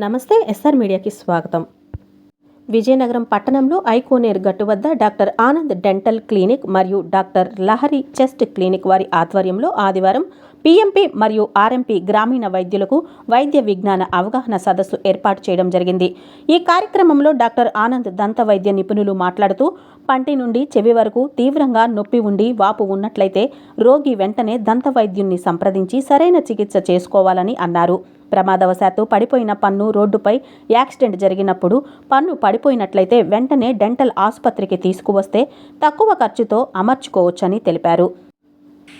నమస్తే ఎస్ఆర్ మీడియాకి స్వాగతం. విజయనగరం పట్టణంలో ఐకోనేర్ గట్టు వద్ద డాక్టర్ ఆనంద్ డెంటల్ క్లినిక్ మరియు డాక్టర్ లహరి చెస్ట్ క్లినిక్ వారి ఆధ్వర్యంలో ఆదివారం పీఎంపీ మరియు ఆర్ఎంపీ గ్రామీణ వైద్యులకు వైద్య విజ్ఞాన అవగాహన సదస్సు ఏర్పాటు చేయడం జరిగింది. ఈ కార్యక్రమంలో డాక్టర్ ఆనంద్ దంత వైద్య నిపుణులు మాట్లాడుతూ, పంటి నుండి చెవి వరకు తీవ్రంగా నొప్పి ఉండి వాపు ఉన్నట్లయితే రోగి వెంటనే దంత వైద్యున్ని సంప్రదించి సరైన చికిత్స చేసుకోవాలని అన్నారు. ప్రమాదవశాత్తు పడిపోయిన పన్ను రోడ్డుపై యాక్సిడెంట్ జరిగినప్పుడు పన్ను పడిపోయినట్లయితే వెంటనే డెంటల్ ఆసుపత్రికి తీసుకువస్తే తక్కువ ఖర్చుతో అమర్చుకోవచ్చని తెలిపారు.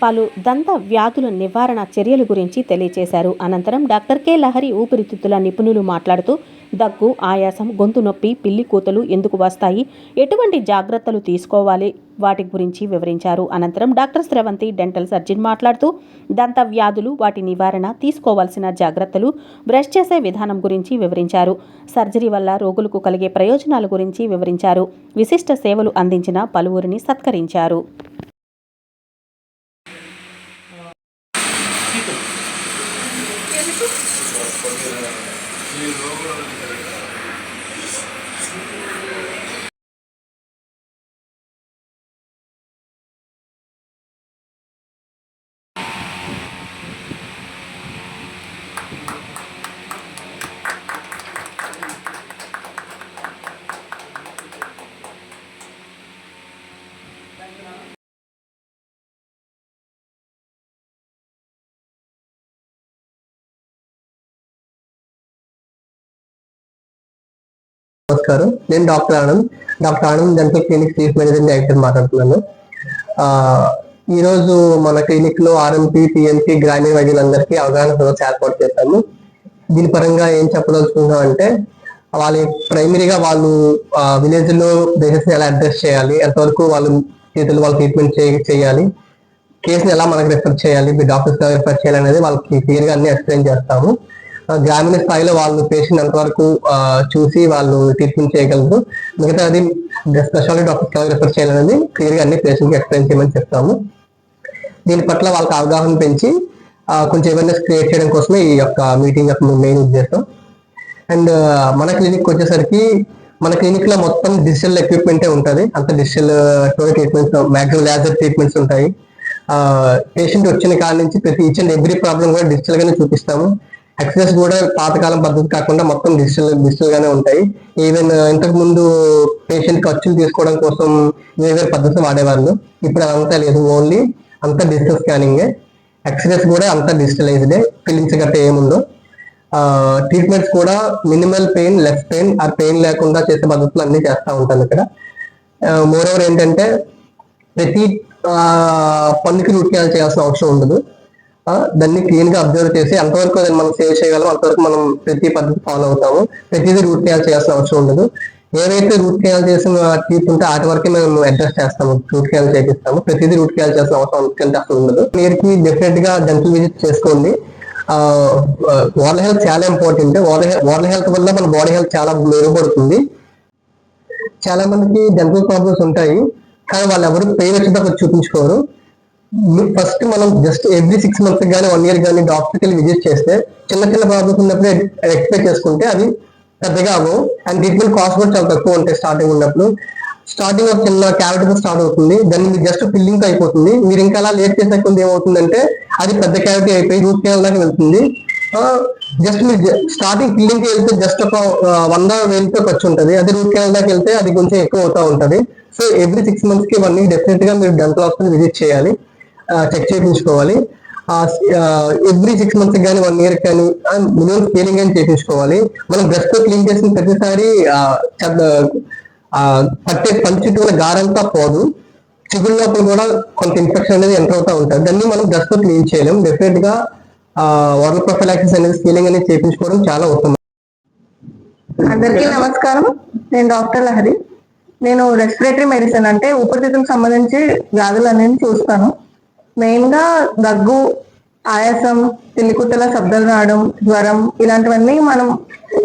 పలు దంత వ్యాధుల నివారణ చర్యల గురించి తెలియజేశారు. అనంతరం డాక్టర్ కె లహరి ఊపిరితిత్తుల నిపుణులు మాట్లాడుతూ, దగ్గు, ఆయాసం, గొంతు నొప్పి, పిల్లి కూతలు ఎందుకు వస్తాయి, ఎటువంటి జాగ్రత్తలు తీసుకోవాలి, వాటి గురించి వివరించారు. అనంతరం డాక్టర్ స్రవంతి డెంటల్ సర్జన్ మాట్లాడుతూ, దంత వ్యాధులు, వాటి నివారణ, తీసుకోవాల్సిన జాగ్రత్తలు, బ్రష్ చేసే విధానం గురించి వివరించారు. సర్జరీ వల్ల రోగులకు కలిగే ప్రయోజనాల గురించి వివరించారు. విశిష్ట సేవలు అందించిన పలువురిని సత్కరించారు. నమస్కారం, నేను doctor Anand dental clinic chief managing director మాట్లాడుతున్నాను. ఈరోజు మన క్లినిక్ లో ఆర్ఎంపీ, పిఎంపీ గ్రామీణ వైద్యులందరికీ అవగాహన సదస్సు ఏర్పాటు చేశాము. దీని పరంగా ఏం చెప్పదలుచుకున్నాం అంటే, ప్రైమరీగా వాళ్ళు విలేజ్ లో పేషెంట్స్ ఎలా అడ్రస్ చేయాలి, ఎంతవరకు వాళ్ళు చేతులు వాళ్ళు ట్రీట్మెంట్ చేయాలి, కేసుని ఎలా మనకు రిఫర్ చేయాలి, మీ డాక్టర్స్ రిఫర్ చేయాలి అనేది వాళ్ళకి క్లియర్ గా అన్ని ఎక్స్ప్లెయిన్ చేస్తాము. గ్రామీణ స్థాయిలో వాళ్ళు పేషెంట్ ఎంతవరకు చూసి వాళ్ళు ట్రీట్మెంట్ చేయగలరు, మిగతా అది స్పెషాలిటీ డాక్టర్స్ రిఫర్ చేయాలనేది క్లియర్ గా అన్ని పేషెంట్ కి ఎక్స్ప్లెయిన్ చేయమని చెప్తాము. దీని పట్ల వాళ్ళకి అవగాహన పెంచి కొంచెం అవేర్నెస్ క్రియేట్ చేయడం కోసమే ఈ యొక్క మీటింగ్ యొక్క మెయిన్ ఉద్దేశం. అండ్ మన క్లినిక్ వచ్చేసరికి, మన క్లినిక్ లో మొత్తం డిజిటల్ ఎక్విప్మెంటే ఉంటుంది. అంత digital treatments, maximum laser treatments ఉంటాయి. పేషెంట్ వచ్చిన కాడి నుంచి ప్రతి ఈచ్ అండ్ ఎవ్రీ ప్రాబ్లం కూడా డిజిటల్ గానే చూపిస్తాము. ఎక్సెస్ కూడా పాతకాలం పద్ధతి కాకుండా మొత్తం డిజిటల్ గానే ఉంటాయి. ఈవెన్ ఇంతకు ముందు పేషెంట్ ఖర్చులు తీసుకోవడం కోసం వేరే పద్ధతులు వాడేవాళ్ళు, ఇప్పుడు అదంతా లేదు, ఓన్లీ అంతా డిజిటల్ స్కానింగ్. ఎక్స్రేస్ కూడా అంతా డిజిటలైజ్డే, ఫిలిమ్స్ గట్రా ఏముందో. ట్రీట్మెంట్స్ కూడా మినిమల్ పెయిన్, లెస్ పెయిన్, ఆ పెయిన్ లేకుండా చేసే పద్ధతులు అన్ని చేస్తూ ఉంటాను ఇక్కడ. మోర్ ఓవర్ ఏంటంటే, ప్రతి పన్నుకి రూట్ కెనాల్ చేయాల్సిన అవసరం ఉండదు. దాన్ని క్లీన్ గా అబ్జర్వ్ చేసి ఎంతవరకు మనం సేవ్ చేయగలం అంతవరకు మనం ప్రతి పద్ధతి ఫాలో అవుతాము. ప్రతిదీ రూట్ కెనాల్ చేయాల్సిన అవసరం ఉండదు. ఏవైతే రూట్ కెనాల్ చేసిన టీత్ ఉంటే వాటి వరకే మేము అడ్జస్ట్ చేస్తాము, రూట్ కెనాల్ చేపిస్తాము. ప్రతిదీ రూట్ కెనాల్ చేయాల్సిన అవసరం అసలు ఉండదు. మీరుకి డెఫినెట్ గా డెంటల్ విజిట్ చేసుకోండి. ఓరల్ హెల్త్ చాలా ఇంపార్టెంట్. ఓరల్ హెల్త్ వల్ల మన బాడీ హెల్త్ చాలా మెరుగుపడుతుంది. చాలా మందికి డెంటల్ ప్రాబ్లమ్స్ ఉంటాయి, కానీ వాళ్ళు ఎవరు పెయిన్ వచ్చేటప్పుడు చూపించుకోరు. ఫస్ట్ మనం జస్ట్ ఎవ్రీ 6 months కానీ 1 year కానీ డాక్టర్కి వెళ్ళి విజిట్ చేస్తే, చిన్న ప్రాబ్లమ్స్ ఉన్నప్పుడు ఎక్స్పెక్ట్ చేసుకుంటే అవి పెద్దగా అవ్వవు. అండ్ ట్రీట్మెంట్ కాస్ట్ కూడా చాలా తక్కువ ఉంటాయి. స్టార్టింగ్ ఉన్నప్పుడు స్టార్టింగ్ ఒక చిన్న క్యావిటీతో స్టార్ట్ అవుతుంది, దాన్ని మీరు జస్ట్ ఫిల్లింగ్ అయిపోతుంది. మీరు ఇంకా అలా లేట్ చేసే కొద్ది ఏమవుతుందంటే అది పెద్ద క్యావిటీ అయిపోయి రూట్ కెనాల్ దాకా వెళ్తుంది. జస్ట్ మీరు స్టార్టింగ్ ఫిల్లింగ్ కి వెళ్తే జస్ట్ ఒక 100,000 ఖర్చు ఉంటుంది. అదే రూట్ కెనాల్ దాకా వెళ్తే అది కొంచెం ఎక్కువ అవుతా ఉంటుంది. సో ఎవ్రీ 6 months కి 1 year డెఫినెట్ గా మీరు డెంటల్ హాస్పిటల్ విజిట్ చేయాలి, చెక్ చేయించుకోవాలి. ఎవ్రీ 6 months కానీ 1 year కానీ మినిమం స్కేలింగ్ అని చేయించుకోవాలి. మనం బ్రష్ తో క్లీన్ చేసిన ప్రతిసారి పంచుతో గారంతా పోదు, చిగుళ్ళ లోపల కూడా కొంత ఇన్ఫెక్షన్ అనేది ఎంటర్ అవుతా ఉంటుంది. దాన్ని మనం బ్రష్ తో క్లీన్ చేయలేము. డెఫినెట్ గా ఓరల్ ప్రొఫైలాక్సిస్ అనేది స్కేలింగ్ అనేది చేయించుకోవడం చాలా ఉత్తమం. అందరికీ నమస్కారం, నేను డాక్టర్ లహరి. నేను రెస్పిరేటరీ మెడిసిన్ అంటే ఊపిరితిత్తులకు సంబంధించి వ్యాధులు అనేది చూస్తాను. మెయిన్ గా దగ్గు, ఆయాసం, పిల్లికుత్తల శబ్దాలు రావడం, జ్వరం, ఇలాంటివన్నీ మనం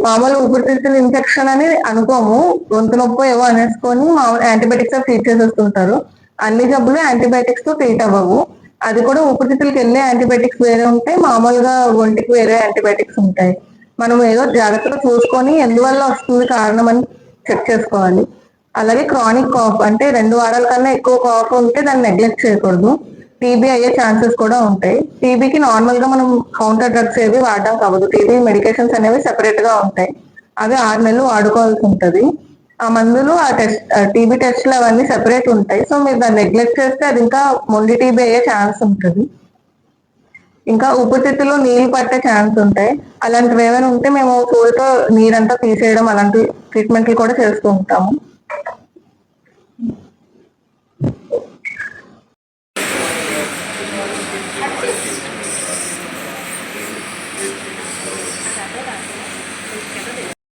మామూలు ఊపిరితిత్తుల ఇన్ఫెక్షన్ అని అనుకోము. గొంతు నొప్పి ఏవో అనేసుకొని మామూలు యాంటీబయాటిక్స్ ట్రీట్ చేసేస్తుంటారు. అన్ని జబ్బులు యాంటీబయాటిక్స్ తో ట్రీట్ అవ్వవు. అది కూడా ఊపిరితిత్తులకు వెళ్ళే యాంటీబయాటిక్స్ వేరే ఉంటాయి, మామూలుగా ఒంటికి వేరే యాంటీబయాటిక్స్ ఉంటాయి. మనం ఏదో జాగ్రత్తగా చూసుకొని ఎందువల్ల వస్తుంది కారణం అని చెక్ చేసుకోవాలి. అలాగే క్రానిక్ కాఫ్ అంటే 2 వారాల కన్నా ఎక్కువ కాఫ్ ఉంటే దాన్ని నెగ్లెక్ట్ చేయకూడదు. టీబీ అయ్యే ఛాన్సెస్ కూడా ఉంటాయి. టీబీకి నార్మల్ గా మనం కౌంటర్ డ్రగ్స్ ఏవి వాడడం కావదు. టీబీ మెడికేషన్స్ అనేవి సెపరేట్ గా ఉంటాయి. అవి 6 నెలలు వాడుకోవాల్సి ఉంటది. ఆ మందులు ఆ టెస్ట్ టీబీ టెస్ట్లు అవన్నీ సెపరేట్ ఉంటాయి. సో మీరు దాన్ని నెగ్లెక్ట్ చేస్తే అది ఇంకా మొండి టీబీ అయ్యే ఛాన్స్ ఉంటుంది. ఇంకా ఊపిరితిత్తులో నీళ్లు పట్టే ఛాన్స్ ఉంటాయి. అలాంటివి ఏమైనా ఉంటే మేము పూలతో నీరంతా తీసేయడం అలాంటి ట్రీట్మెంట్లు కూడా చేస్తూ ఉంటాము.